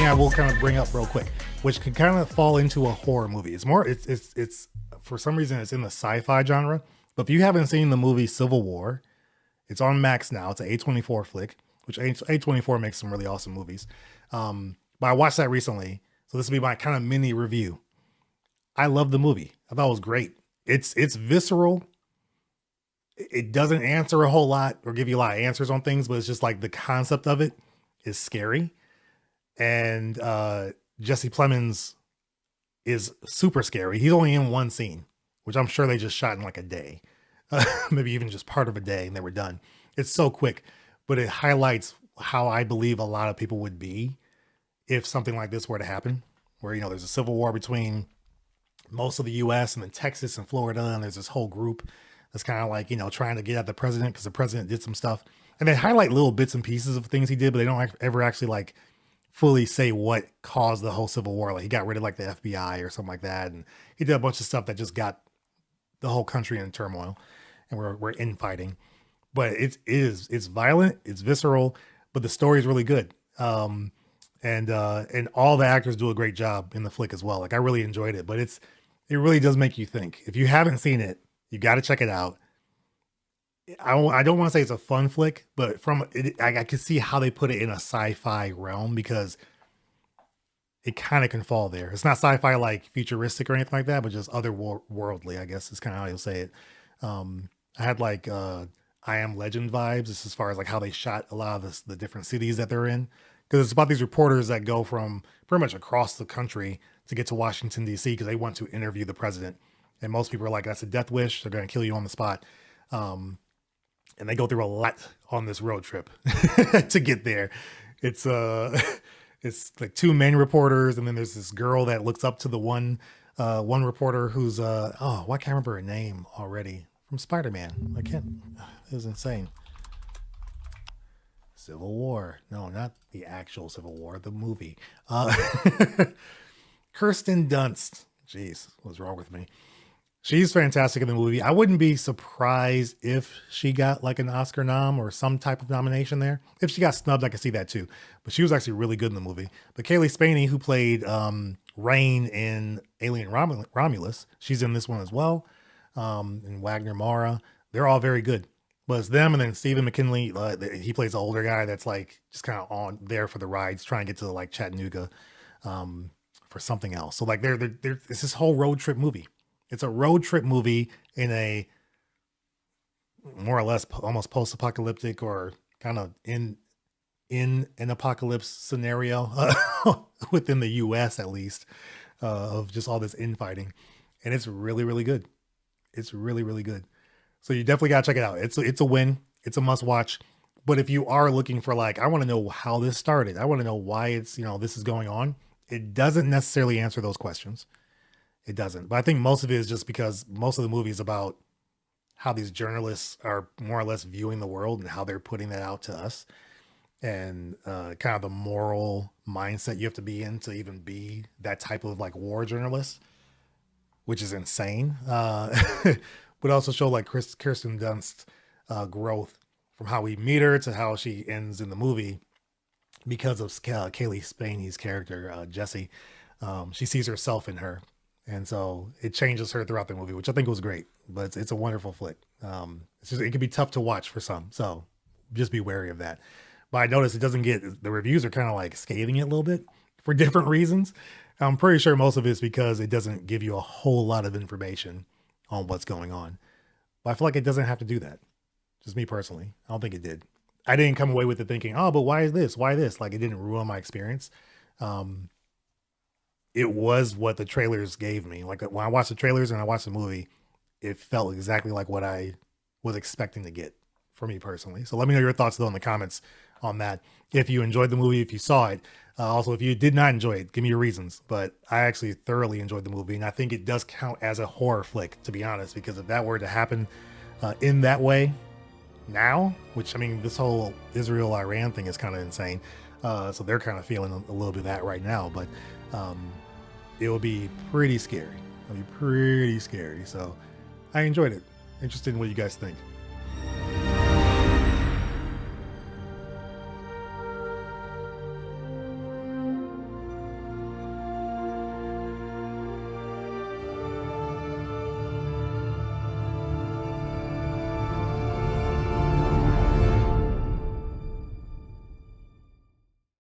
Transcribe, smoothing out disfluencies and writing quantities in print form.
thing I will kind of bring up real quick, which could kind of fall into a horror movie. It's for some reason it's in the sci-fi genre. But if you haven't seen the movie Civil War, it's on Max now. It's an A24 flick, which A24 makes some really awesome movies. But I watched that recently, so this will be my kind of mini review. I love the movie. I thought it was great. It's visceral. It doesn't answer a whole lot or give you a lot of answers on things, but it's just like the concept of it is scary. And Jesse Plemons is super scary. He's only in one scene, which I'm sure they just shot in like a day, maybe even just part of a day, and they were done. It's so quick, but it highlights how I believe a lot of people would be if something like this were to happen, where, you know, there's a civil war between most of the US and then Texas and Florida, and there's this whole group that's kind of like, you know, trying to get at the president because the president did some stuff. And they highlight little bits and pieces of things he did, but they don't ever actually like fully say what caused the whole civil war. Like he got rid of like the FBI or something like that. And he did a bunch of stuff that just got the whole country in turmoil, and we're infighting. But it's violent, it's visceral, but the story is really good. And all the actors do a great job in the flick as well. Like I really enjoyed it, but it really does make you think. If you haven't seen it, you got to check it out. I don't want to say it's a fun flick, but I can see how they put it in a sci-fi realm, because it kind of can fall there. It's not sci-fi like futuristic or anything like that, but just otherworldly, I guess is kind of how you'll say it. I had like I Am Legend vibes as far as like how they shot a lot of the different cities that they're in. Because it's about these reporters that go from pretty much across the country to get to Washington, D.C. because they want to interview the president. And most people are like, that's a death wish. They're going to kill you on the spot. And they go through a lot on this road trip to get there. It's like two main reporters, and then there's this girl that looks up to the one reporter who's I can't remember her name already, from Spider-Man. It was insane. Civil War. No, not the actual Civil War, the movie. Kirsten Dunst. Jeez, what's wrong with me? She's fantastic in the movie. I wouldn't be surprised if she got like an Oscar nom or some type of nomination there. If she got snubbed, I could see that too. But she was actually really good in the movie. But Kaylee Spaney, who played Rain in Alien Romulus, she's in this one as well. And Wagner Mara, they're all very good. But it's them, and then Stephen McKinley, he plays the older guy that's like just kind of on there for the rides, trying to get to like Chattanooga for something else. So like it's this whole road trip movie. It's a road trip movie in a more or less almost post-apocalyptic or kind of in an apocalypse scenario within the US at least, of just all this infighting. And it's really, really good. It's really, really good. So you definitely got to check it out. It's a win. It's a must watch. But if you are looking for like, I want to know how this started, I want to know why it's, you know, this is going on, it doesn't necessarily answer those questions. It doesn't. But I think most of it is just because most of the movie is about how these journalists are more or less viewing the world and how they're putting that out to us, and kind of the moral mindset you have to be in to even be that type of like war journalist, which is insane. But also show like Kirsten Dunst's growth from how we meet her to how she ends in the movie because of Kaylee Spaney's character, Jessie. She sees herself in her. And so it changes her throughout the movie, which I think was great. But it's a wonderful flick. It can be tough to watch for some, so just be wary of that. But I noticed it doesn't get, the reviews are kind of like scathing it a little bit for different reasons. I'm pretty sure most of it's because it doesn't give you a whole lot of information on what's going on. But I feel like it doesn't have to do that. Just me personally. I don't think it did. I didn't come away with it thinking, oh, but why is this? Why this? Like it didn't ruin my experience. It was what the trailers gave me. Like when I watched the trailers and I watched the movie, it felt exactly like what I was expecting to get for me personally. So let me know your thoughts though in the comments on that. If you enjoyed the movie, if you saw it, also, if you did not enjoy it, give me your reasons. But I actually thoroughly enjoyed the movie, and I think it does count as a horror flick, to be honest, because if that were to happen in that way now, which I mean, this whole Israel-Iran thing is kind of insane. So they're kind of feeling a little bit of that right now, but it will be pretty scary. It'll be pretty scary. So I enjoyed it. Interested in what you guys think.